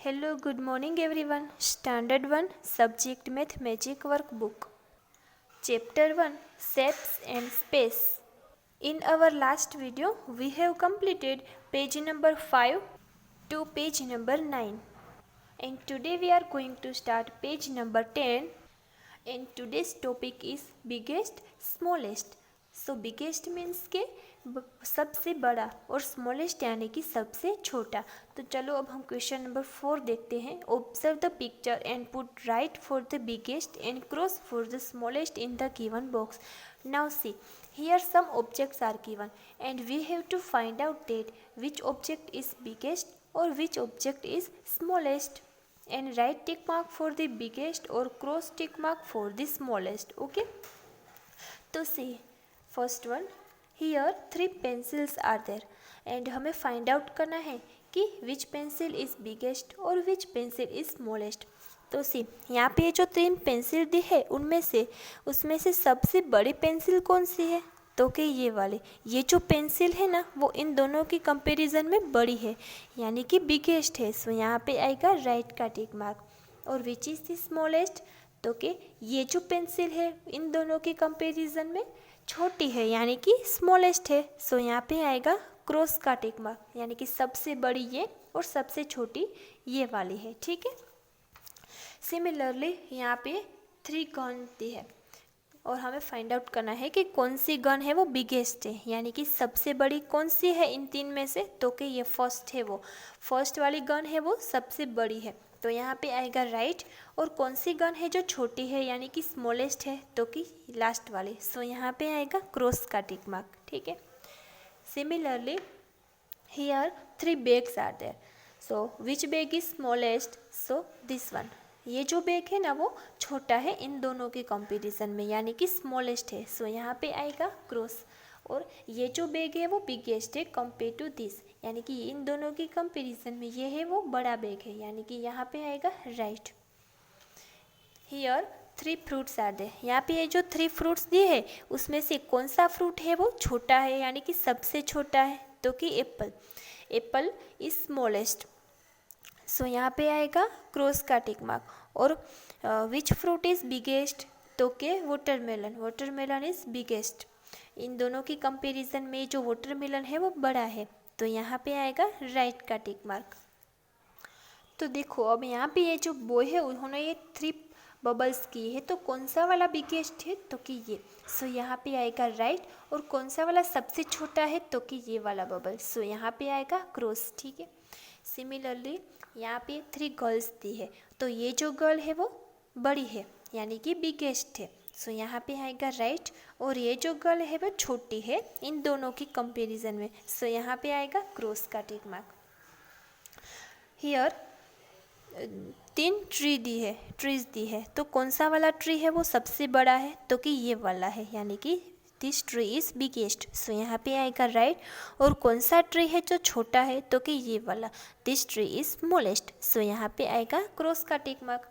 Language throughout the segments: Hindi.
Hello, good morning everyone. Standard 1 Subject Math Magic Workbook. Chapter 1 Shapes and Space. In our last video, we have completed page number 5 to page number 9. And today we are going to start page number 10. And today's topic is biggest, smallest. So biggest means के सबसे बड़ा और स्मॉलेस्ट यानी कि सबसे छोटा। तो चलो अब हम क्वेश्चन नंबर 4 देखते हैं। Observe the picture and put right for the biggest and cross for the smallest in the given box. Now see here some objects are given and we have to find out that which object is biggest और which object is smallest and write tick mark for the biggest or cross tick mark for the smallest. Okay, तो see first one, here 3 pencils are there and हमें find out करना है कि which pencil is biggest और which pencil is smallest. तो सी यहाँ पे जो 3 पेंसिल दी है उसमें से सबसे बड़ी पेंसिल कौन सी है? तो कि ये वाले, ये जो पेंसिल है ना वो इन दोनों की कंपैरिजन में बड़ी है यानी कि बिगेस्ट है। सो यहाँ पे आएगा राइट का टिक मार्क। और विच इज़ द स्मॉलेस्ट? तो कि ये जो पेंसिल है इन दोनों की कंपैरिजन में छोटी है यानी कि स्मॉलेस्ट है। सो यहाँ पे आएगा क्रॉस का टिक मार्क यानी कि सबसे बड़ी ये और सबसे छोटी ये वाली है। ठीक है, सिमिलरली यहाँ पे 3 गन दी है और हमें फाइंड आउट करना है कि कौन सी गन है वो बिगेस्ट है यानी कि सबसे बड़ी कौन सी है इन 3 में से। तो कि ये फर्स्ट है, वो फर्स्ट वाली गन है वो सबसे बड़ी है। तो यहाँ पे आएगा राइट। और कौन सी गन है जो छोटी है यानी कि स्मॉलेस्ट है? तो कि लास्ट वाली। सो यहाँ पे आएगा क्रॉस का टिक मार्क। ठीक है, similarly here 3 bags are there. So which bag is smallest? So this one. ये जो बैग है ना वो छोटा है इन दोनों के कंपैरिजन में यानी कि स्मॉलेस्ट है। सो यहाँ पे आएगा क्रॉस। और ये जो बैग है वो बिगेस्ट है कंपेयर टू दिस यानी कि इन दोनों की कंपैरिजन में ये है वो बड़ा बैग है यानी कि यहाँ पे आएगा right. Here 3 fruits are there. यहाँ पे ये जो 3 फ्रूट्स दिए है उसमें से कौन सा फ्रूट है वो छोटा है यानी कि सबसे छोटा है? तो कि apple. Apple is smallest. So यहाँ पे आएगा क्रॉस का टिक मार्क। और विच फ्रूट इज़ बिगेस्ट? तो के वाटरमेलन। Watermelon is biggest. इन दोनों की कंपैरिजन में जो वाटरमेलन है वो बड़ा है। तो यहाँ पे आएगा राइट का टिक मार्क। तो देखो अब यहाँ पे ये जो बॉय है उन्होंने ये 3 बबल्स किए हैं, तो कौन सा वाला बिगेस्ट है? तो कि ये। सो यहाँ पे आएगा राइट। और कौन सा वाला सबसे छोटा है? तो कि ये वाला बबल। सो यहाँ पे आएगा क्रॉस। ठीक है, सिमिलरली यहाँ पे 3 गर्ल्स दी है, तो ये जो गर्ल है वो बड़ी है यानी कि बिगेस्ट है। सो यहाँ पे आएगा राइट। और ये जो गर्ल है वो छोटी है इन दोनों की कंपैरिजन में। सो यहाँ पे आएगा क्रॉस का टिक मार्क। हियर 3 ट्रीज दी है, तो कौन सा वाला ट्री है वो सबसे बड़ा है? तो कि ये वाला है यानी कि दिस ट्री इज बिगेस्ट। सो यहाँ पे आएगा राइट। और कौन सा ट्री है जो छोटा है? तो कि ये वाला, this tree is smallest. So यहाँ पे आएगा क्रॉस का tick mark.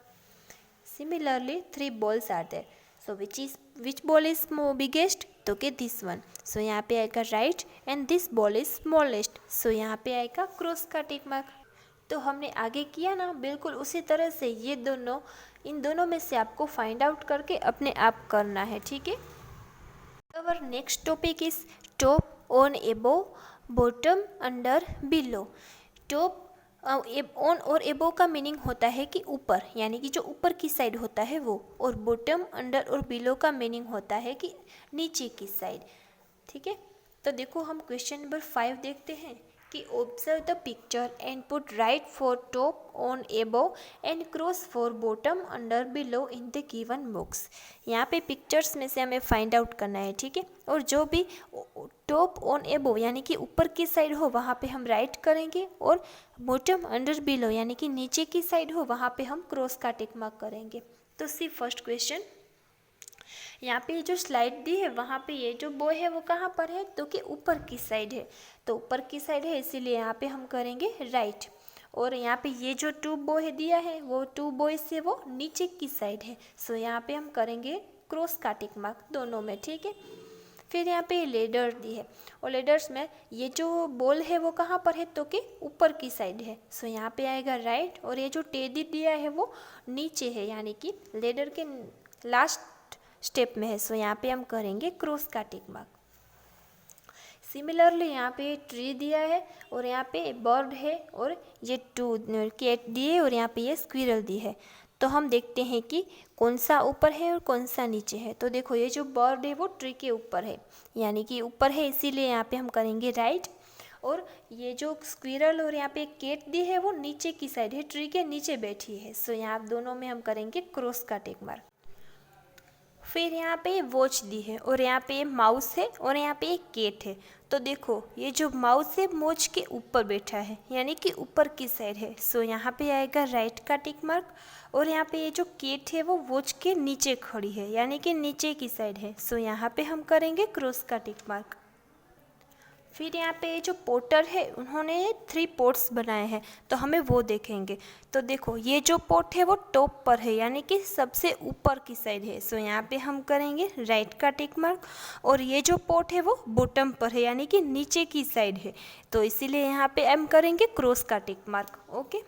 Similarly 3 balls are there. So which ball is biggest? तो कि दिस वन। सो यहाँ पे आएगा right. And this ball is smallest. So यहाँ पे आएगा क्रॉस का टिक मार्क। तो हमने आगे किया ना बिल्कुल उसी तरह से ये दोनों, इन दोनों में से आपको फाइंड आउट करके अपने आप करना है। ठीक है, our next topic is top, on, above, bottom, under, below. top on और एबो का मीनिंग होता है कि ऊपर यानी कि जो ऊपर की साइड होता है वो। और बॉटम, अंडर और बिलो का मीनिंग होता है कि नीचे की साइड। ठीक है, तो देखो हम क्वेश्चन नंबर 5 देखते हैं कि observe the picture and put right for top, on, above and cross for bottom, under, below in the given box. यहाँ पे पिक्चर्स में से हमें फाइंड आउट करना है। ठीक है, और जो भी टॉप, ऑन, एबव यानी कि ऊपर की साइड हो वहाँ पे हम राइट करेंगे। और बॉटम, अंडर, बिलो यानी कि नीचे की साइड हो वहाँ पे हम क्रॉस का टिक मार्क करेंगे। तो सी फर्स्ट क्वेश्चन, यहाँ पे जो स्लाइड दी है वहाँ पे ये जो बॉय है वो कहाँ पर है? तो कि ऊपर की साइड है। तो ऊपर की साइड है इसीलिए यहाँ पे हम करेंगे राइट। और यहाँ पे ये जो 2 बॉय दिया है वो 2 बॉय से वो नीचे की साइड है। सो यहाँ पे हम करेंगे क्रॉस का टिक मार्क दोनों में। ठीक है, फिर यहाँ पे लेडर दी है और लेडर्स में ये जो बॉल है वो कहाँ पर है, तो कि ऊपर की साइड है। सो यहाँ पे आएगा राइट, और ये जो टेडी दिया है वो नीचे है, यानी कि लेडर के लास्ट स्टेप में है। सो यहाँ पे हम करेंगे क्रॉस का टिक मार्क। सिमिलरली यहाँ पे ट्री दिया है और यहाँ पे बर्ड है और ये 2 कैट दिए और यहाँ पे ये स्क्विरल दी है। तो हम देखते हैं कि कौन सा ऊपर है और कौन सा नीचे है। तो देखो ये जो बर्ड है वो ट्री के ऊपर है, यानी कि ऊपर है, इसीलिए यहाँ पे हम करेंगे राइट। और ये जो स्क्विरल और यहाँ पे कैट दी है वो नीचे की साइड है, ट्री के नीचे बैठी है। सो यहाँ दोनों में हम करेंगे क्रॉस का टिक मार्क। फिर यहाँ पे वॉच दी है और यहाँ पे माउस है और यहाँ पे एक कैट है। तो देखो ये जो माउस है वॉच के ऊपर बैठा है, यानी कि ऊपर की साइड है। सो यहाँ पे आएगा राइट का टिक मार्क। और यहाँ पे ये जो कैट है वो वॉच के नीचे खड़ी है, यानी कि नीचे की साइड है। सो यहाँ पे हम करेंगे क्रॉस का टिक मार्क। फिर यहाँ पे जो पोटर है उन्होंने 3 पॉट्स बनाए हैं, तो हमें वो देखेंगे। तो देखो ये जो पॉट है वो टॉप पर है, यानी कि सबसे ऊपर की साइड है। सो यहाँ पे हम करेंगे राइट का टिक मार्क। और ये जो पॉट है वो बॉटम पर है, यानी कि नीचे की साइड है, तो इसीलिए यहाँ पे हम करेंगे क्रॉस का टिक मार्क। ओके।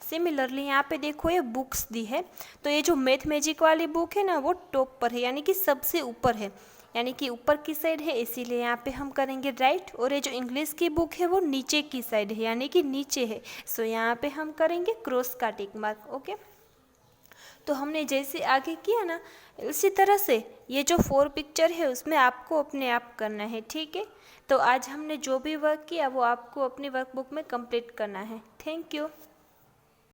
सिमिलरली यहाँ पे देखो ये बुक्स दी है, तो ये जो मैथ मैजिक वाली बुक है ना वो टॉप पर है, यानी कि सबसे ऊपर है, यानी कि ऊपर की साइड है, इसीलिए यहाँ पे हम करेंगे राइट। और ये जो इंग्लिश की बुक है वो नीचे की साइड है, यानी कि नीचे है। सो यहाँ पे हम करेंगे क्रॉस का टिक मार्क। ओके। तो हमने जैसे आगे किया ना, इसी तरह से ये जो 4 पिक्चर है उसमें आपको अपने आप करना है, ठीक है। तो आज हमने जो भी वर्क किया वो आपको अपनी वर्कबुक में कंप्लीट करना है। Thank you.